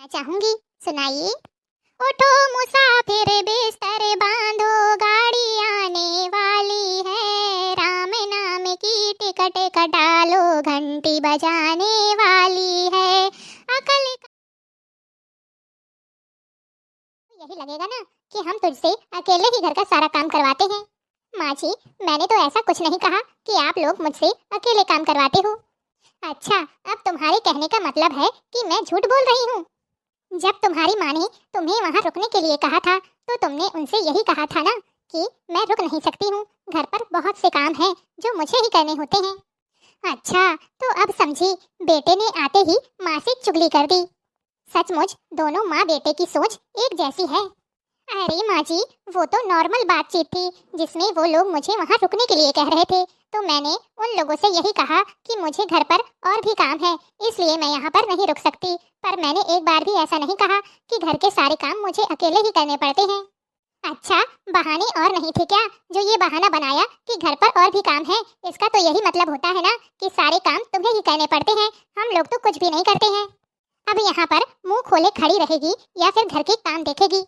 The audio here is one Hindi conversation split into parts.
चाहूंगी, सुनाइए। उठो मुसाफिर बिस्तर बांधो, गाड़ी आने वाली है, राम नाम की टिकट कटा लो, घंटी बजाने वाली है। अकल यही लगेगा ना कि हम तुझसे अकेले ही घर का सारा काम करवाते हैं। माँ जी, मैंने तो ऐसा कुछ नहीं कहा कि आप लोग मुझसे अकेले काम करवाते हो। अच्छा, अब तुम्हारे कहने का मतलब है कि मैं झूठ बोल रही हूँ। जब तुम्हारी माँ ने तुम्हें वहाँ रुकने के लिए कहा था तो तुमने उनसे यही कहा था ना कि मैं रुक नहीं सकती हूँ, घर पर बहुत से काम हैं जो मुझे ही करने होते हैं। अच्छा, तो अब समझी, बेटे ने आते ही माँ से चुगली कर दी। सचमुच दोनों माँ बेटे की सोच एक जैसी है। अरे माँ जी, वो तो नॉर्मल बातचीत थी जिसमें वो लोग मुझे वहाँ रुकने के लिए कह रहे थे, तो मैंने उन लोगों से यही कहा कि मुझे घर पर और भी काम है, इसलिए मैं यहाँ पर नहीं रुक सकती। पर मैंने एक बार भी ऐसा नहीं कहा कि घर के सारे काम मुझे अकेले ही करने पड़ते हैं। अच्छा, बहाने और नहीं थे क्या जो ये बहाना बनाया कि घर पर और भी काम है? इसका तो यही मतलब होता है ना कि सारे काम तुम्हें ही करने पड़ते हैं, हम लोग तो कुछ भी नहीं करते हैं। अब यहाँ पर मुंह खोले खड़ी रहेगी या फिर घर के काम देखेगी?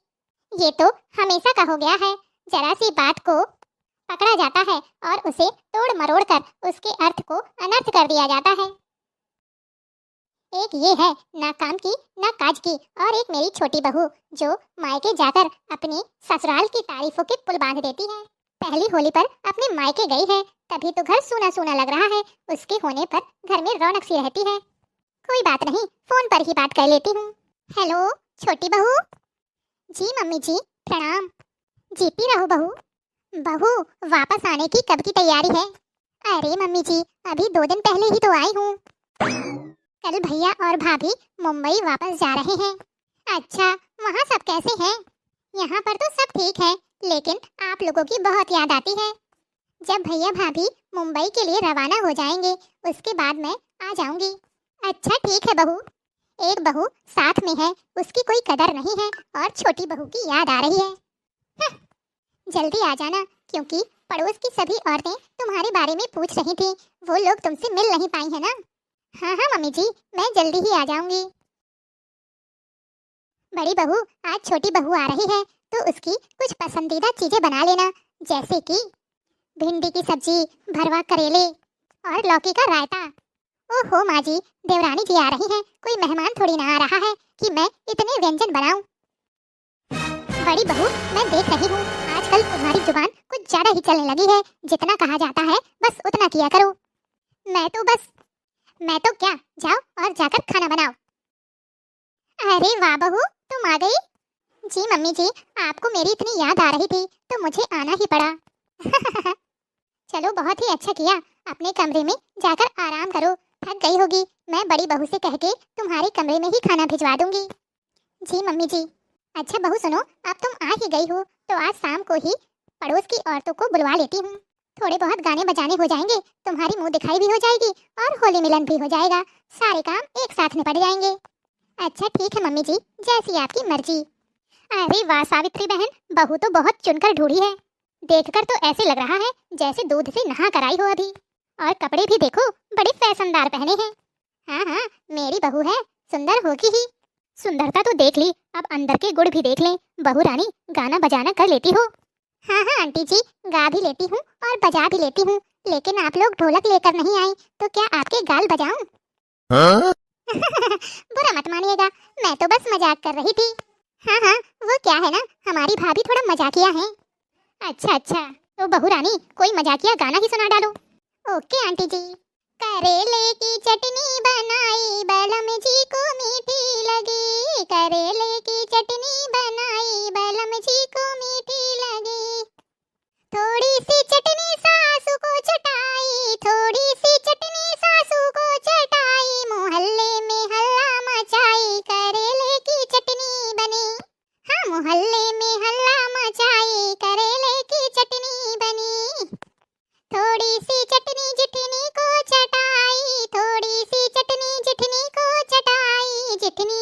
ये तो हमेशा का हो गया है। जरा सी बात को पकड़ा जाता है और उसे तोड़ मरोड़ कर उसके अर्थ को अनर्थ कर दिया जाता है। एक ये है ना काम की ना काज की, और एक मेरी छोटी बहू जो मायके जाकर अपनी ससुराल की तारीफों के पुल बांध देती है। पहली होली पर अपने मायके गई है, तभी तो घर सूना सूना लग रहा है। उसके होने पर घर में रौनक सी रहती है। कोई बात नहीं, फोन पर ही बात कर लेती हूँ। हेलो छोटी बहू। जी मम्मी जी, प्रणाम। जीती रहो बहू। बहू, वापस आने की कब की तैयारी है? अरे मम्मी जी, अभी 2 दिन पहले ही तो आई हूँ। कल भैया और भाभी मुंबई वापस जा रहे हैं। अच्छा, वहाँ सब कैसे हैं? यहाँ पर तो सब ठीक है, लेकिन आप लोगों की बहुत याद आती है। जब भैया भाभी मुंबई के लिए रवाना हो जाएंगे उसके बाद मैं आ जाऊंगी। अच्छा ठीक है बहू। एक बहू साथ में है उसकी कोई कदर नहीं है, और छोटी बहू की याद आ रही है। हं, जल्दी आ जाना, क्योंकि पड़ोस की सभी औरतें तुम्हारे बारे में पूछ रही थी। वो लोग तुमसे मिल नहीं पाई है ना? हाँ हाँ मम्मी जी, मैं जल्दी ही आ जाऊंगी। बड़ी बहू, आज छोटी बहू आ रही है तो उसकी कुछ पसंदीदा चीजें बना लेना, जैसे कि भिंडी की सब्जी, भरवा करेले और लौकी का रायता। ओहो माँ जी, देवरानी जी आ रही हैं, कोई मेहमान थोड़ी ना आ रहा है कि मैं इतने व्यंजन बनाऊं। बड़ी बहू, मैं देख रही हूँ आजकल तुम्हारी जुबान कुछ ज्यादा ही चलने लगी है। जितना कहा जाता है बस उतना किया करो। मैं तो क्या, जाओ और जाकर खाना बनाओ। अरे वाह बहू, तुम आ गई। जी मम्मी जी, आपको मेरी इतनी याद आ रही थी तो मुझे आना ही पड़ा। चलो बहुत ही अच्छा किया, अपने कमरे में जाकर आराम करो, थक गई होगी। मैं बड़ी बहू से कह के तुम्हारे कमरे में ही खाना भिजवा दूंगी। जी मम्मी जी। अच्छा बहू सुनो, अब तुम आ ही गई हो तो आज शाम को ही पड़ोस की औरतों को बुलवा लेती हूँ। थोड़े बहुत गाने बजाने हो जाएंगे, तुम्हारी मुंह दिखाई भी हो जाएगी और होली मिलन भी हो जाएगा। सारे काम एक साथ निपट जाएंगे। अच्छा ठीक है मम्मी जी, जैसी आपकी मर्जी। अरे वाह सावित्री बहन, बहू तो बहुत चुनकर ढूंढी है। देखकर तो ऐसे लग रहा है जैसे दूध से नहा कर आई हो अभी। और कपड़े भी देखो, बड़े फैशनदार पहने हैं। हाँ हाँ, मेरी बहू है, सुंदर होगी ही। सुंदरता तो देख ली, अब अंदर के गुण भी देख लें। बहू रानी, गाना बजाना कर लेती हो? हाँ हाँ आंटी जी, गा भी लेती हूँ और बजा भी लेती हूँ, लेकिन आप लोग ढोलक लेकर नहीं आई तो क्या आपके गाल बजाऊं? हाँ? बुरा मत मानिएगा, मैं तो बस मजाक कर रही थी। हाँ हाँ, वो क्या है ना, हमारी भाभी थोड़ा मजाकिया है। अच्छा अच्छा, तो बहू रानी कोई मजाकिया गाना ही सुना डालो। ओके आंटी जी। करेले की चटनी बनाई, बलम जी को मीठी लगी। करेले की चटनी बनाई, बलम जी को मीठी लगी। थोड़ी सी चटनी सासू को चटाई, थोड़ी सी चटनी सासू को चटाई। मोहल्ले में हल्ला मचाई, करेले की चटनी बनी। हाँ, मोहल्ले में हल्ला मचाई, करेले की चटनी बनी। थोड़ी सी चटनी जिठनी को चटाई, थोड़ी सी चटनी जिठनी को चटाई। जिठनी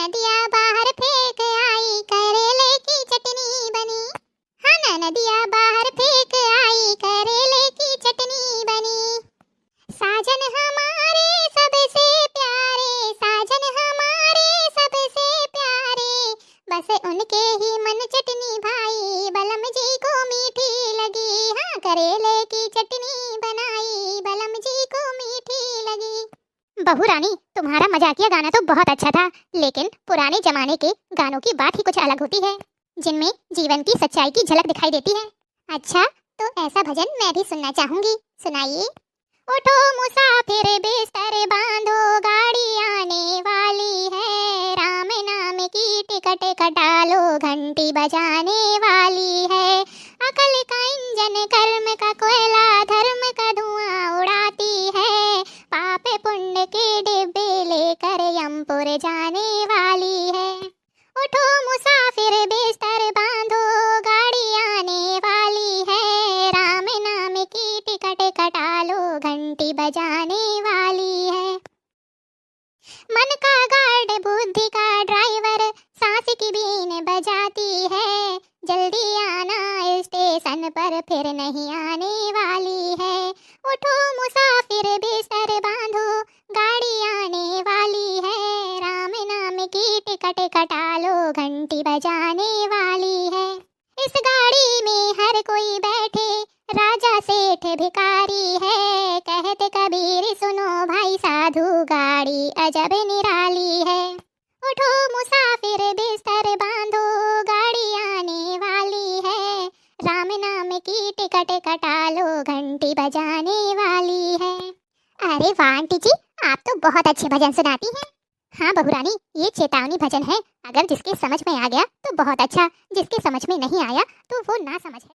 नदिया बाहर फेंक आई, करेले की चटनी बनी। हाँ ना, नदिया बाहर फेंक आई, करेले की चटनी बनी। साजन हमारे सबसे प्यारे, साजन हमारे सबसे प्यारे, बस उनके ही मन चटनी भाई, बलम जी को मीठी लगी। हाँ, करेले की चटनी बनाई, बलम जी को मीठी लगी। बहू रानी, तुम्हारा मजाकिया गाना तो बहुत अच्छा था, लेकिन पुराने जमाने के गानों की बात ही कुछ अलग होती है, जिनमें जीवन की सच्चाई की झलक दिखाई देती है। अच्छा, तो ऐसा भजन मैं भी सुनना चाहूंगी, सुनाइए। उठो मुसाफिर बिस्तर बांधो, गाड़ी आने वाली है, राम नाम की टिकट कटा लो, घंटी बजाने वाली है। अकल का इंजन, कर्म का कोयला, धर्म का धुआं उड़ाती है, पाप पुण्य के डिब्बे लेकर यमपुर जाने वाली है। उठो मुसाफिर बिस्तर बांधो, गाड़ी आने वाली है, राम नाम की टिकट कटा लो, घंटी बजाने वाली है। मन का गार्ड, बुद्धि का ड्राइवर, सांस की बीन बजाती है, जल्दी आना स्टेशन पर, फिर नहीं आने वाली है। उठो मुसाफिर बिस्तर बांधो, गाड़ी आने वाली है, राम नाम की टिकट कटा लो, घंटी बजाने वाली है। इस गाड़ी में हर कोई बैठे, राजा सेठ भिखारी है, कहते कबीर सुनो भाई साधु, गाड़ी अजब निराली है। उठो मुसाफिर बिस्तर बांधो, गाड़ी आने वाली है, राम नाम की टिकट कटा लो, घंटी बजाने वाली है। अरे वाह आंटी जी, आप तो बहुत अच्छे भजन सुनाती हैं। हाँ बहू रानी, ये चेतावनी भजन है, अगर जिसके समझ में आ गया तो बहुत अच्छा, जिसके समझ में नहीं आया तो वो ना समझ है।